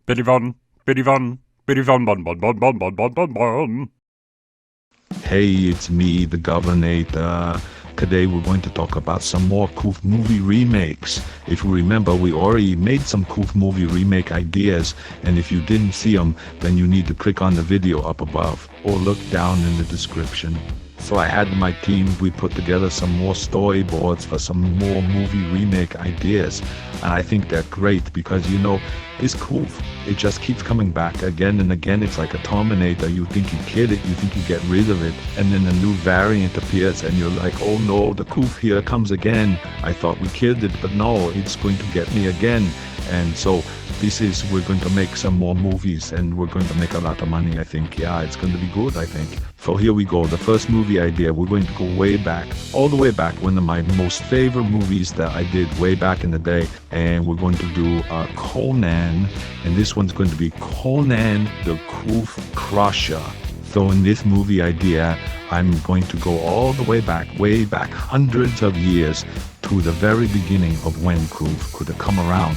Bitty Von, Bitty Von, Bitty Von, Bon, Bon, Bon, Bon, Bon, Bon, Bon, Bon. Hey, it's me, the Governator. Today we're going to talk about some more Coof movie remakes. If you remember, we already made some Coof movie remake ideas, and if you didn't see them, then you need to click on the video up above or look down in the description. So I had my team, we put together some more storyboards for some more movie remake ideas, and I think they're great because, you know, it's Coof. It just keeps coming back again and again. It's like a Terminator. You think you killed it, you think you get rid of it, and then a new variant appears and you're like, oh no, the Coof here comes again. I thought we killed it, but no, it's going to get me again. And so we're going to make some more movies and we're going to make a lot of money, I think. Yeah, it's going to be good, I think. So here we go. The first movie idea, we're going to go way back, all the way back, one of my most favorite movies that I did way back in the day. And we're going to do Conan, and this one's going to be Conan the Coof Crusher. So in this movie idea, I'm going to go all the way back, hundreds of years to the very beginning of when Coof could have come around,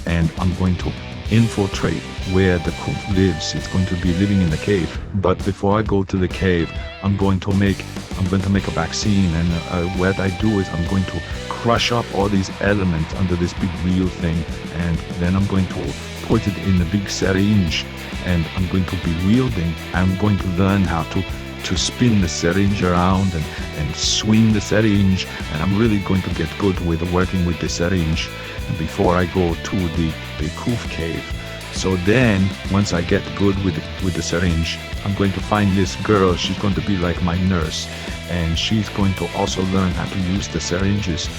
and I'm going to infiltrate where the Coof lives. It's going to be living in the cave. But before I go to the cave, I'm going to make a vaccine, and what I do is I'm going to crush up all these elements under this big wheel thing, and then I'm going to put it in a big syringe, and I'm going to be wielding. I'm going to learn how to spin the syringe around and swing the syringe, and I'm really going to get good with working with the syringe before I go to the Coof cave. So then, once I get good with the syringe, I'm going to find this girl. She's going to be like my nurse, and she's going to also learn how to use the syringes,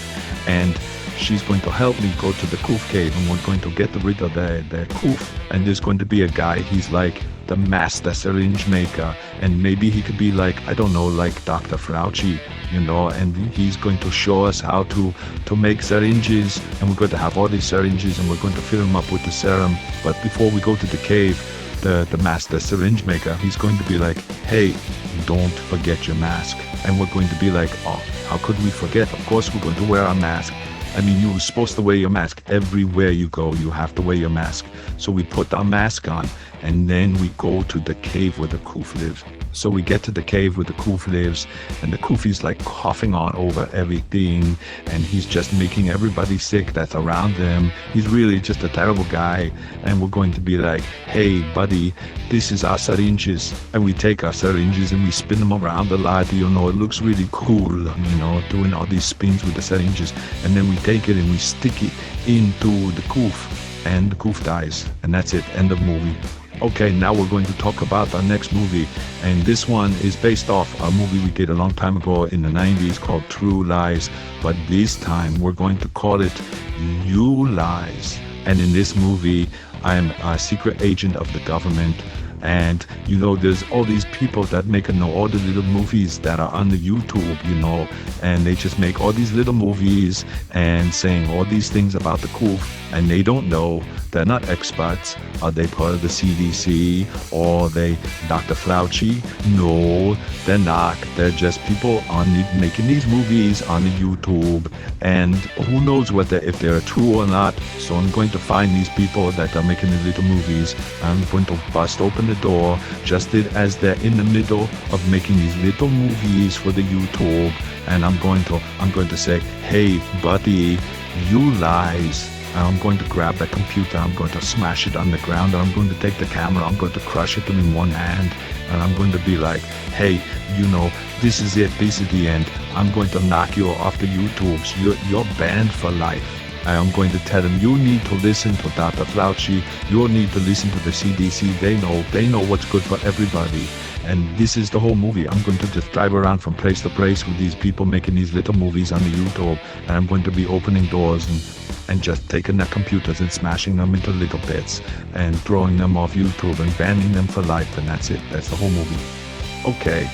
and she's going to help me go to the Coof cave, and we're going to get rid of the Coof. And there's going to be a guy, he's like the master syringe maker, and maybe he could be like, I don't know, like Dr. Fauci, you know, and he's going to show us how to make syringes, and we're going to have all these syringes, and we're going to fill them up with the serum. But before we go to the cave, the master syringe maker, he's going to be like, hey, don't forget your mask. And we're going to be like, oh, how could we forget? Of course we're going to wear our mask. I mean, you're supposed to wear your mask everywhere you go. You have to wear your mask. So we put our mask on, and then we go to the cave where the Coof lives. So we get to the cave where the Coof lives, and the Coof is like coughing on over everything, and he's just making everybody sick that's around him. He's really just a terrible guy, and we're going to be like, hey buddy, this is our syringes. And we take our syringes and we spin them around a lot, you know, it looks really cool, you know, doing all these spins with the syringes. And then we take it and we stick it into the Coof, and the Coof dies, and that's it, end of movie. Okay, now we're going to talk about our next movie, and this one is based off a movie we did a long time ago in the 90s called True Lies, but this time we're going to call it You Lies. And in this movie, I'm a secret agent of the government, and you know, there's all these people that make all the little movies that are on the YouTube, you know, and they just make all these little movies and saying all these things about the Coof, and they don't know, they're not experts. Are they part of the CDC, or they Dr. Fauci? No, they're not. They're just people making these movies on the YouTube, and who knows if they're true or not. So I'm going to find these people that are making these little movies. I'm going to bust open the door just as they're in the middle of making these little movies for the YouTube, and I'm going to say, hey buddy, you lies. I'm going to grab the computer, I'm going to smash it on the ground, and I'm going to take the camera, I'm going to crush it in one hand, and I'm going to be like, hey, you know, this is it, this is the end. I'm going to knock you off the YouTubes, you're banned for life. I'm going to tell them, you need to listen to Dr. Fauci, you need to listen to the CDC, they know what's good for everybody. And this is the whole movie. I'm going to just drive around from place to place with these people making these little movies on the YouTube, and I'm going to be opening doors and just taking their computers and smashing them into little bits and throwing them off YouTube and banning them for life, and that's it. That's the whole movie. Okay,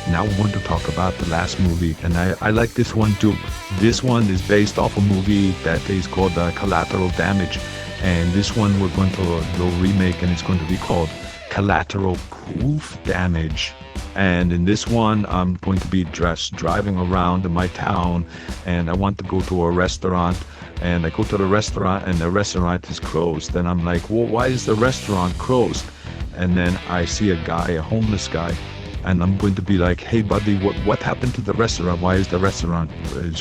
now we want to talk about the last movie, and I like this one too. This one is based off a movie that is called Collateral Damage, and this one we're going to go remake, and it's going to be called Collateral Coof Damage. And in this one, I'm going to be driving around in my town, and I want to go to a restaurant, and I go to the restaurant and the restaurant is closed. And I'm like, well, why is the restaurant closed? And then I see a guy, a homeless guy, and I'm going to be like, hey buddy, what happened to the restaurant? Why is the restaurant,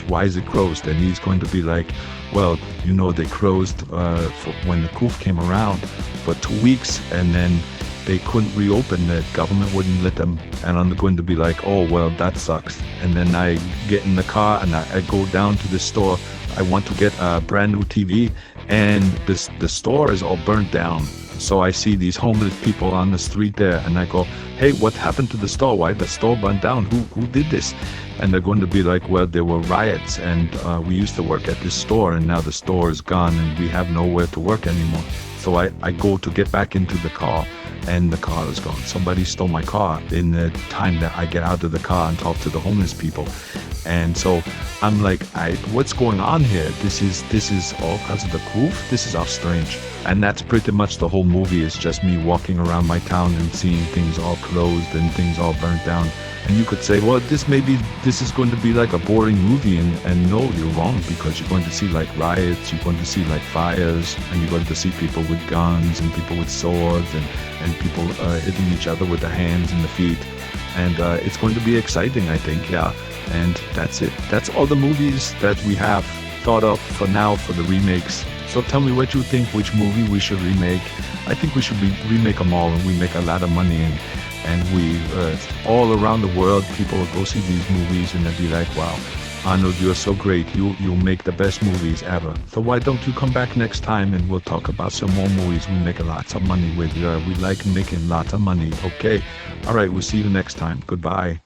why is it closed? And he's going to be like, well, you know, they closed when the Coof came around for 2 weeks, and then they couldn't reopen. The government wouldn't let them. And I'm going to be like, oh well, that sucks. And then I get in the car and I go down to the store. I want to get a brand new TV, and the store is all burnt down. So I see these homeless people on the street there, and I go, hey, what happened to the store? Why the store burned down? Who did this? And they're going to be like, well, there were riots, and we used to work at this store, and now the store is gone and we have nowhere to work anymore. So I go to get back into the car, and the car is gone. Somebody stole my car in the time that I get out of the car and talk to the homeless people. And so I'm like, what's going on here? This is all because of the Coof? This is all strange. And that's pretty much the whole movie. Is just me walking around my town and seeing things all closed and things all burnt down. And you could say, well, this is going to be like a boring movie, and no, you're wrong, because you're going to see like riots, you're going to see like fires, and you're going to see people with guns and people with swords and people hitting each other with the hands and the feet. And it's going to be exciting, I think, yeah. And that's it. That's all the movies that we have thought of for now for the remakes. So tell me what you think, which movie we should remake. I think we should remake them all, and we make a lot of money, and we all around the world, people will go see these movies and they'll be like, wow, Arnold, you're so great. You'll make the best movies ever. So why don't you come back next time and we'll talk about some more movies we make lots of money with. We like making lots of money. Okay. All right. We'll see you next time. Goodbye.